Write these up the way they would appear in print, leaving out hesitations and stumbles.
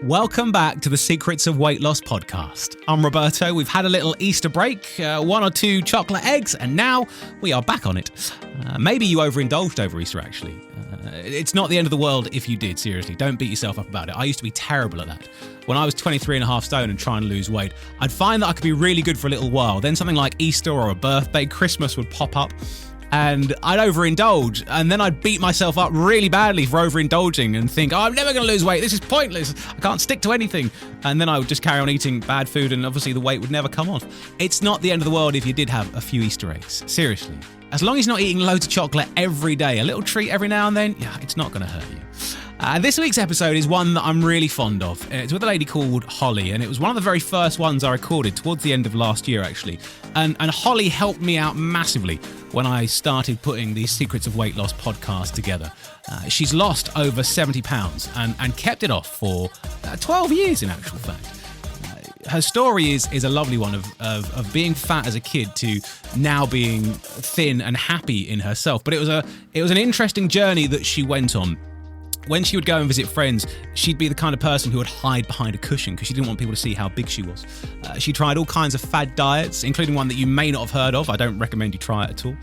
Welcome back to the Secrets of Weight Loss podcast. I'm Roberto. We've had a little Easter break, 1 or 2 chocolate eggs, and now we are back on it. Maybe you overindulged over Easter, actually. It's not the end of the world if you did, seriously. Don't beat yourself up about it. I used to be terrible at that. When I was 23.5 stone and trying to lose weight, I'd find that I could be really good for a little while. Then something like Easter or a birthday, Christmas would pop up, and I'd overindulge, and then I'd beat myself up really badly for overindulging and think, I'm never going to lose weight, this is pointless, I can't stick to anything. And then I would just carry on eating bad food, and obviously the weight would never come off. It's not the end of the world if you did have a few Easter eggs, seriously. As long as you're not eating loads of chocolate every day, a little treat every now and then, yeah, it's not going to hurt you. This week's episode is one that I'm really fond of. It's with a lady called Holly, and it was one of the very first ones I recorded towards the end of last year, actually. And Holly helped me out massively when I started putting the Secrets of Weight Loss podcast together. She's lost over 70 pounds and kept it off for 12 years, in actual fact. Her story is a lovely one of being fat as a kid to now being thin and happy in herself. But it was an interesting journey that she went on. When she would go and visit friends, she'd be the kind of person who would hide behind a cushion because she didn't want people to see how big she was. She tried all kinds of fad diets, including one that you may not have heard of. I don't recommend you try it at all.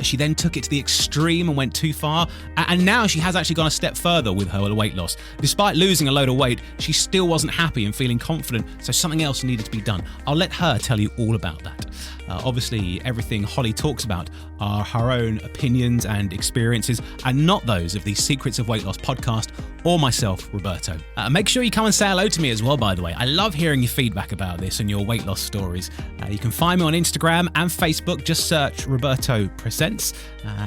She then took it to the extreme and went too far. And now she has actually gone a step further with her weight loss. Despite losing a load of weight, she still wasn't happy and feeling confident, so something else needed to be done. I'll let her tell you all about that. Obviously, everything Holly talks about are her own opinions and experiences, and not those of the Secrets of Weight Loss podcast or myself, Roberto. Make sure you come and say hello to me as well, by the way. I love hearing your feedback about this and your weight loss stories. You can find me on Instagram and Facebook. Just search Roberto Presents.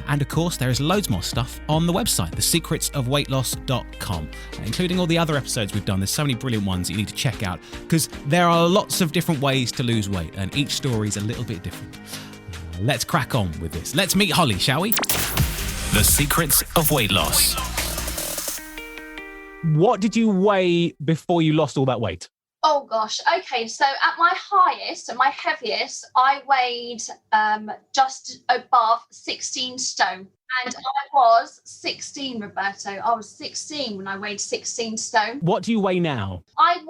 And of course, there is loads more stuff on the website, thesecretsofweightloss.com, including all the other episodes we've done. There's so many brilliant ones that you need to check out because there are lots of different ways to lose weight, and each story is a little bit different. Let's crack on with this. Let's meet Holly, shall we? The Secrets of Weight Loss. What did you weigh before you lost all that weight? Oh gosh. Okay. So at my highest and my heaviest, I weighed just above 16 stone. And I was 16, Roberto. I was 16 when I weighed 16 stone. What do you weigh now? I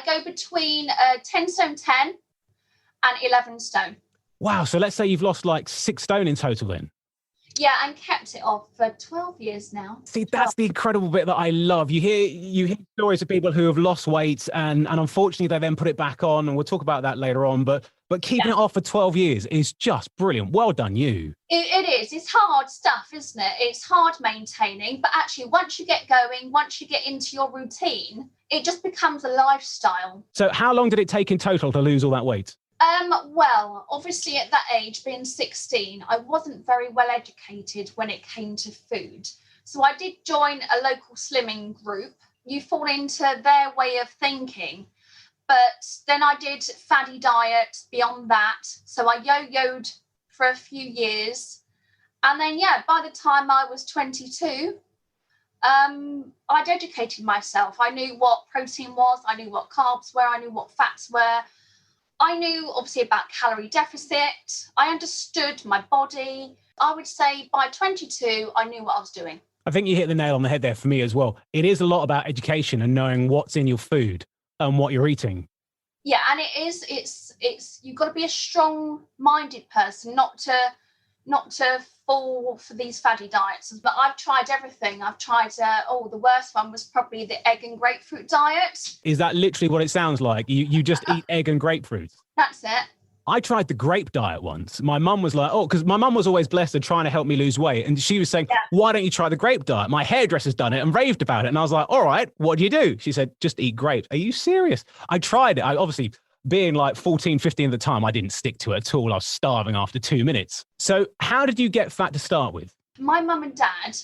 go between 10 stone 10 and 11 stone. Wow. So let's say you've lost like 6 stone in total then. Yeah, and kept it off for 12 years now. See, that's the incredible bit that I love. You hear stories of people who have lost weight and unfortunately they then put it back on, and we'll talk about that later on. But keeping it off for 12 years is just brilliant. Well done, you. It is. It's hard stuff, isn't it? It's hard maintaining. But actually, once you get going, once you get into your routine, it just becomes a lifestyle. So how long did it take in total to lose all that weight? Well, obviously at that age, being 16, I wasn't very well educated when it came to food. So I did join a local slimming group. You fall into their way of thinking. But then I did faddy diet beyond that. So I yo-yoed for a few years. And then, by the time I was 22, I'd educated myself. I knew what protein was. I knew what carbs were. I knew what fats were. I knew obviously about calorie deficit. I understood my body. I would say by 22, I knew what I was doing. I think you hit the nail on the head there for me as well. It is a lot about education and knowing what's in your food and what you're eating. Yeah, and it's you've got to be a strong-minded person, not to fall for these faddy diets. But I've tried everything. I've tried, the worst one was probably the egg and grapefruit diet. Is that literally what it sounds like? You just eat egg and grapefruit? That's it. I tried the grape diet once. My mum was like, because my mum was always blessed and trying to help me lose weight. And she was saying, why don't you try the grape diet? My hairdresser's done it and raved about it. And I was like, all right, what do you do? She said, just eat grapes. Are you serious? I tried it. I obviously, being like 14, 15 at the time, I didn't stick to it at all. I was starving after 2 minutes. So how did you get fat to start with? My mum and dad,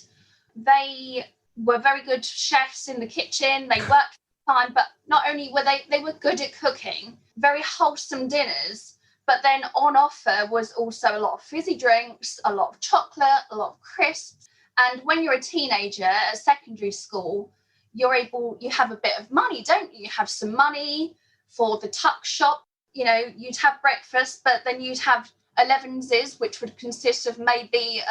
they were very good chefs in the kitchen. They worked fine, but not only were they were good at cooking, very wholesome dinners. But then on offer was also a lot of fizzy drinks, a lot of chocolate, a lot of crisps. And when you're a teenager at secondary school, you have a bit of money, don't you? You have some money for the tuck shop. You know, you'd have breakfast, but then you'd have 11s, which would consist of maybe,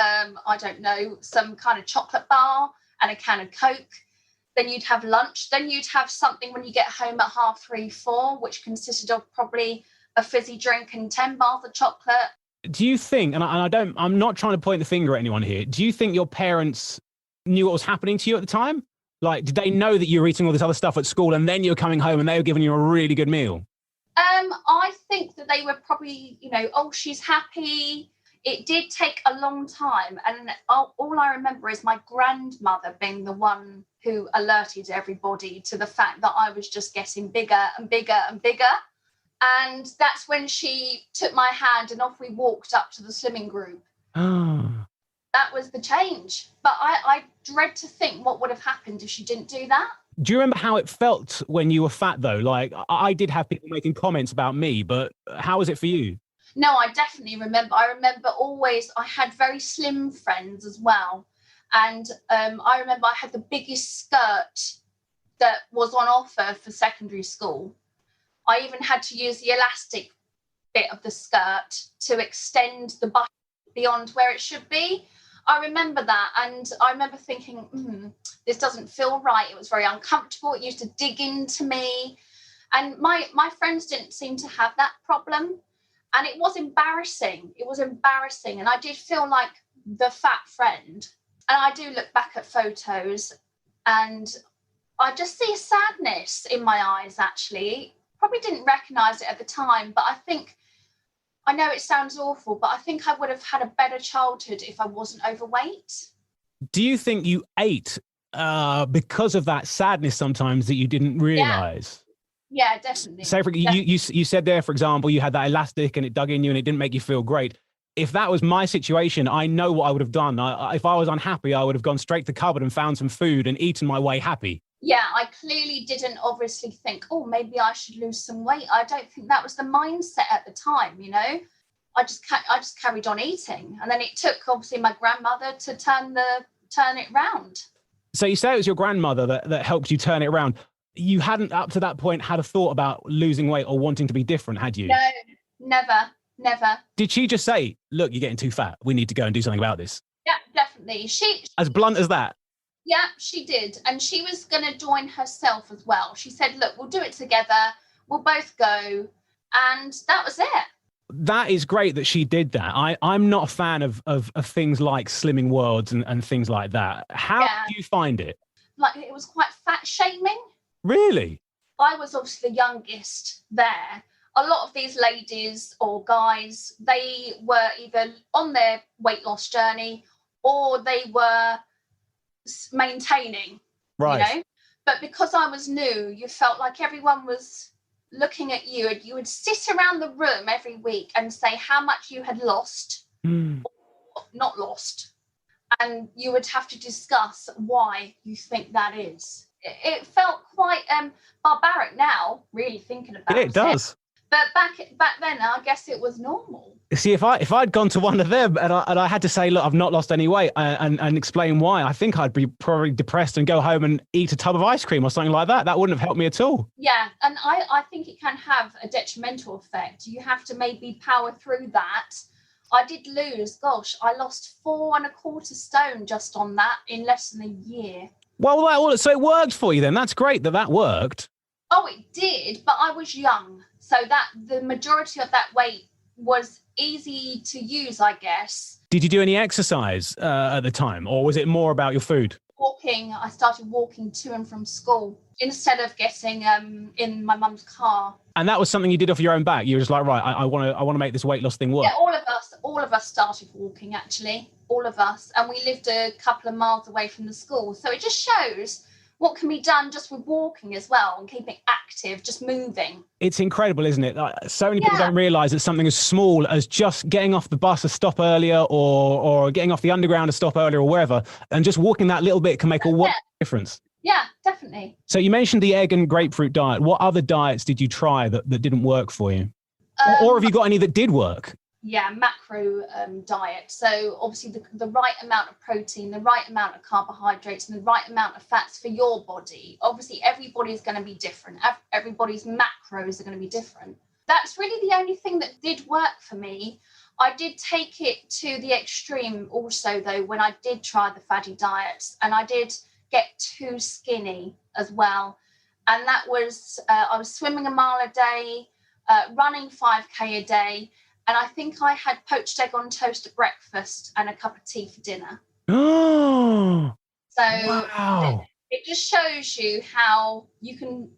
some kind of chocolate bar and a can of Coke. Then you'd have lunch. Then you'd have something when you get home at 3:30, 4, which consisted of probably a fizzy drink and 10 bars of chocolate. Do you think, and I'm not trying to point the finger at anyone here, do you think your parents knew what was happening to you at the time? Like, did they know that you were eating all this other stuff at school and then you were coming home and they were giving you a really good meal? I think that they were probably, oh, she's happy. It did take a long time. And all I remember is my grandmother being the one who alerted everybody to the fact that I was just getting bigger and bigger and bigger. And that's when she took my hand and off we walked up to the slimming group. Oh. That was the change. But I dread to think what would have happened if she didn't do that. Do you remember how it felt when you were fat, though? Like, I did have people making comments about me, but how was it for you? No, I definitely remember. I remember always, I had very slim friends as well. And I remember I had the biggest skirt that was on offer for secondary school. I even had to use the elastic bit of the skirt to extend the button beyond where it should be. I remember that, and I remember thinking, this doesn't feel right. It was very uncomfortable. It used to dig into me. And my friends didn't seem to have that problem. And it was embarrassing. It was embarrassing. And I did feel like the fat friend. And I do look back at photos and I just see a sadness in my eyes, actually. Probably didn't recognise it at the time, but I know it sounds awful, but I think I would have had a better childhood if I wasn't overweight. Do you think you ate because of that sadness sometimes that you didn't realise? Yeah, definitely. Say, you said there, for example, you had that elastic and it dug in you and it didn't make you feel great. If that was my situation, I know what I would have done. If I was unhappy, I would have gone straight to the cupboard and found some food and eaten my way happy. Yeah, I clearly didn't obviously think, oh, maybe I should lose some weight. I don't think that was the mindset at the time, I just carried on eating. And then it took, obviously, my grandmother to turn it round. So you say it was your grandmother that helped you turn it around. You hadn't, up to that point, had a thought about losing weight or wanting to be different, had you? No, never. Did she just say, look, you're getting too fat. We need to go and do something about this? Yeah, definitely. She as blunt as that? Yeah, she did. And she was going to join herself as well. She said, look, we'll do it together. We'll both go. And that was it. That is great that she did that. I'm not a fan of things like Slimming Worlds and things like that. How do you find it? Like, it was quite fat shaming. Really? I was obviously the youngest there. A lot of these ladies or guys, they were either on their weight loss journey or they were maintaining, right? But because I was new, you felt like everyone was looking at you, and you would sit around the room every week and say how much you had lost or not lost, and you would have to discuss why you think that is. It felt quite barbaric now, really thinking about it. It does. But back then, I guess it was normal. See, if I'd gone to one of them and I had to say, look, I've not lost any weight and explain why, I think I'd be probably depressed and go home and eat a tub of ice cream or something like that. That wouldn't have helped me at all. Yeah, and I think it can have a detrimental effect. You have to maybe power through that. I did lose, I lost 4.25 stone just on that in less than a year. Well, so it worked for you then. That's great that worked. Oh, it did, but I was young. So that the majority of that weight was easy to use, I guess. Did you do any exercise at the time, or was it more about your food? Walking. I started walking to and from school instead of getting in my mum's car. And that was something you did off your own back. You were just like, right, I want to make this weight loss thing work. Yeah, all of us started walking, actually, all of us, and we lived a couple of miles away from the school. So it just shows what can be done just with walking as well and keeping active, just moving. It's incredible, isn't it? So many people don't realise that something as small as just getting off the bus a stop earlier or getting off the underground a stop earlier or wherever, and just walking that little bit can make a difference. Yeah, definitely. So you mentioned the egg and grapefruit diet. What other diets did you try that didn't work for you? Or have you got any that did work? Yeah, macro diet. So obviously the right amount of protein, the right amount of carbohydrates, and the right amount of fats for your body. Obviously, everybody's going to be different. Everybody's macros are going to be different. That's really the only thing that did work for me. I did take it to the extreme also, though, when I did try the fatty diets, and I did get too skinny as well. And that was, I was swimming a mile a day, running 5K a day. And I think I had poached egg on toast at breakfast and a cup of tea for dinner. Oh, So wow. it just shows you how you can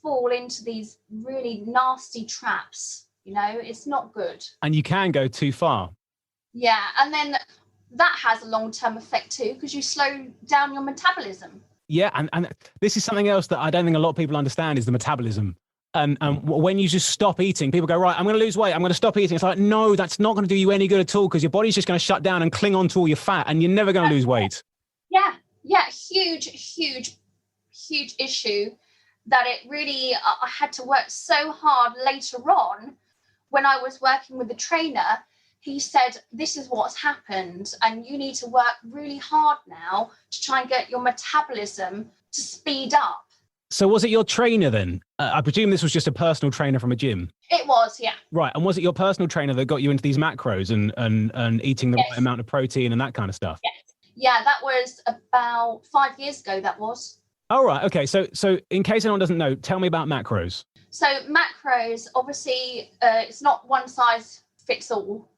fall into these really nasty traps. You know, it's not good. And you can go too far. Yeah. And then that has a long-term effect too, because you slow down your metabolism. Yeah. And this is something else that I don't think a lot of people understand is the metabolism. And when you just stop eating, people go, right, I'm going to lose weight. I'm going to stop eating. It's like, no, that's not going to do you any good at all because your body's just going to shut down and cling on to all your fat and you're never going to lose weight. Yeah. Yeah. Huge issue that it really, I had to work so hard later on when I was working with the trainer. He said, this is what's happened and you need to work really hard now to try and get your metabolism to speed up. So was it your trainer then? I presume this was just a personal trainer from a gym. It was, yeah. Right. And was it your personal trainer that got you into these macros and eating the right amount of protein and that kind of stuff? Yes. Yeah, that was about 5 years ago, that was. All right. Okay. So in case anyone doesn't know, tell me about macros. So macros, obviously, it's not one size fits all.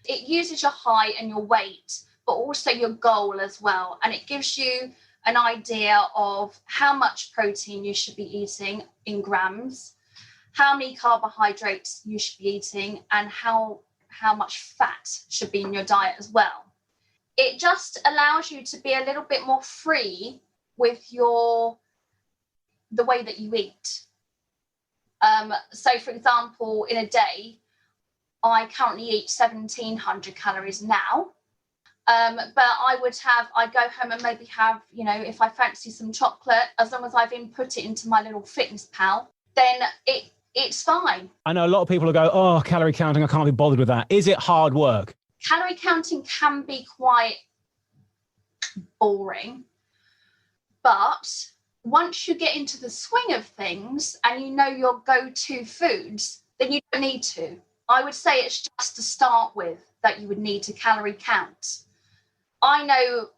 It uses your height and your weight, but also your goal as well. And it gives you an idea of how much protein you should be eating in grams, how many carbohydrates you should be eating, and how much fat should be in your diet as well. It just allows you to be a little bit more free with the way that you eat. So, for example, in a day, I currently eat 1,700 calories now. But I go home and maybe have, if I fancy some chocolate, as long as I've input it into my little fitness pal, then it's fine. I know a lot of people will go, oh, calorie counting, I can't be bothered with that. Is it hard work? Calorie counting can be quite boring. But once you get into the swing of things and you know your go-to foods, then you don't need to. I would say it's just to start with that you would need to calorie count. I know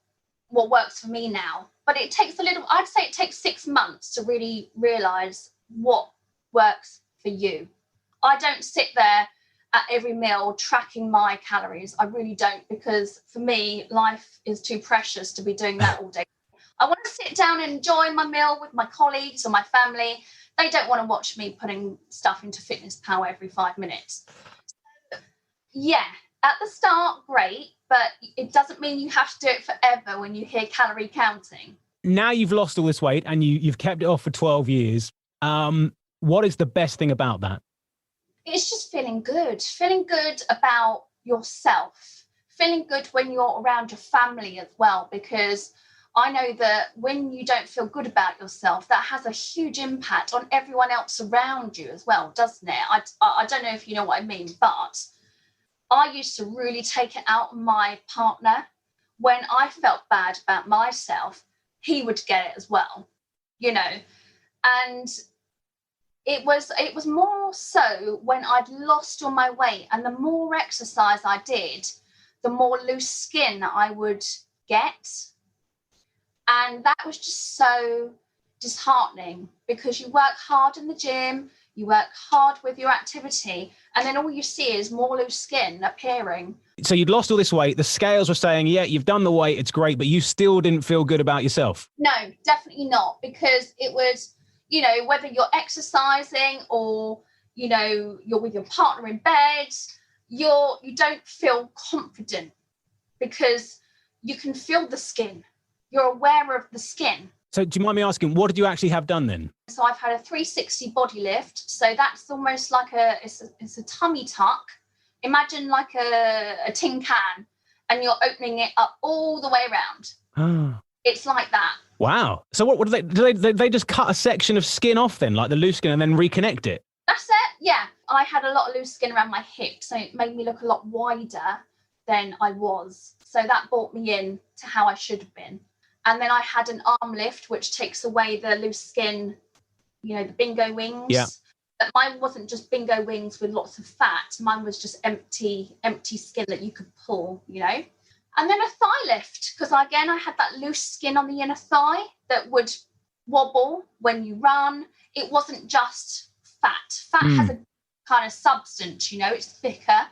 what works for me now, but I'd say it takes 6 months to really realize what works for you. I don't sit there at every meal tracking my calories. I really don't, because for me, life is too precious to be doing that all day. I want to sit down and enjoy my meal with my colleagues or my family. They don't want to watch me putting stuff into Fitness Pal every 5 minutes. So, yeah, at the start, great, but it doesn't mean you have to do it forever when you hear calorie counting. Now you've lost all this weight and you've kept it off for 12 years. What is the best thing about that? It's just feeling good about yourself, feeling good when you're around your family as well, because I know that when you don't feel good about yourself, that has a huge impact on everyone else around you as well, doesn't it? I don't know if you know what I mean, but I used to really take it out on my partner. When I felt bad about myself, he would get it as well, and it was more so when I'd lost all my weight, and the more exercise I did, the more loose skin I would get. And that was just so disheartening, because you work hard in the gym, you work hard with your activity, and then all you see is more loose skin appearing. So you'd lost all this weight. The scales were saying, yeah, you've done the weight, it's great, but you still didn't feel good about yourself. No, definitely not, because it was, whether you're exercising or, you're with your partner in bed, you don't feel confident because you can feel the skin. You're aware of the skin. So do you mind me asking, what did you actually have done then? So I've had a 360 body lift. So that's almost like it's a tummy tuck. Imagine like a tin can, and you're opening it up all the way around. Oh. It's like that. Wow. So what do they just cut a section of skin off then, like the loose skin, and then reconnect it? That's it. Yeah. I had a lot of loose skin around my hips, so it made me look a lot wider than I was. So that brought me in to how I should have been. And then I had an arm lift, which takes away the loose skin, the bingo wings. Yeah. But mine wasn't just bingo wings with lots of fat. Mine was just empty skin that you could pull, And then a thigh lift, because again, I had that loose skin on the inner thigh that would wobble when you run. It wasn't just fat. Fat has a kind of substance, it's thicker,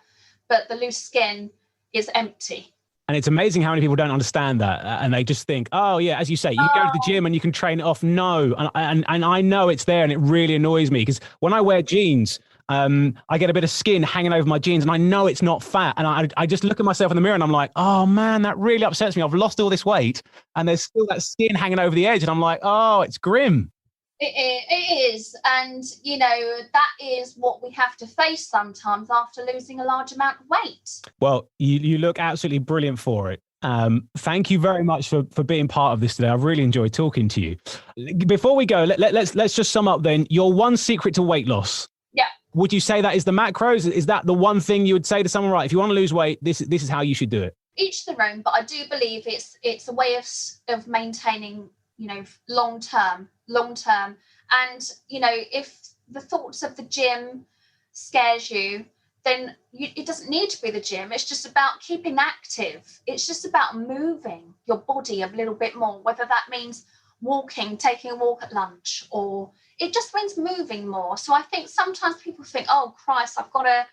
but the loose skin is empty. And it's amazing how many people don't understand that. And they just think, oh, yeah, as you say, you can go to the gym and you can train it off. No. And I know it's there, and it really annoys me because when I wear jeans, I get a bit of skin hanging over my jeans and I know it's not fat. And I just look at myself in the mirror and I'm like, oh, man, that really upsets me. I've lost all this weight and there's still that skin hanging over the edge. And I'm like, oh, it's grim. It is. And, that is what we have to face sometimes after losing a large amount of weight. Well, you look absolutely brilliant for it. Thank you very much for being part of this today. I've really enjoyed talking to you. Before we go, let's just sum up then. Your one secret to weight loss. Yeah. Would you say that is the macros? Is that the one thing you would say to someone, right, if you want to lose weight, this is how you should do it? Each their own, but I do believe it's a way of maintaining, long term. And, if the thoughts of the gym scares you, then it doesn't need to be the gym. It's just about keeping active. It's just about moving your body a little bit more, whether that means walking, taking a walk at lunch, or it just means moving more. So I think sometimes people think, oh, Christ, I've got to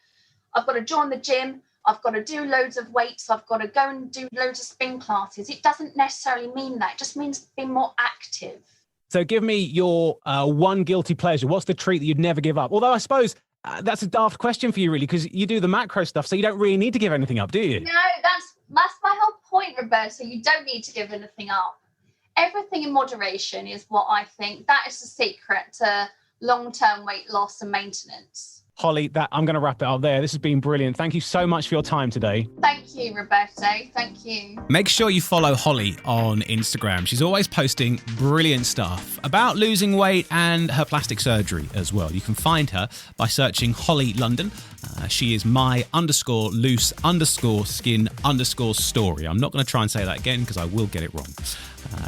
join the gym. I've got to do loads of weights. I've got to go and do loads of spin classes. It doesn't necessarily mean that. It just means being more active. So give me your one guilty pleasure. What's the treat that you'd never give up? Although I suppose that's a daft question for you, really, because you do the macro stuff, so you don't really need to give anything up, do you? No, that's my whole point, Roberto. You don't need to give anything up. Everything in moderation is what I think. That is the secret to long-term weight loss and maintenance. Holly, I'm going to wrap it up there. This has been brilliant. Thank you so much for your time today. Thank you, Roberto. Thank you. Make sure you follow Holly on Instagram. She's always posting brilliant stuff about losing weight and her plastic surgery as well. You can find her by searching Holly London. She is my_loose_skin_story. I'm not going to try and say that again because I will get it wrong.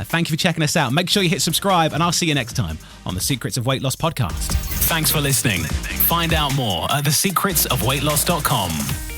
Thank you for checking us out. Make sure you hit subscribe, and I'll see you next time on the Secrets of Weight Loss podcast. Thanks for listening. Find out more at thesecretsofweightloss.com.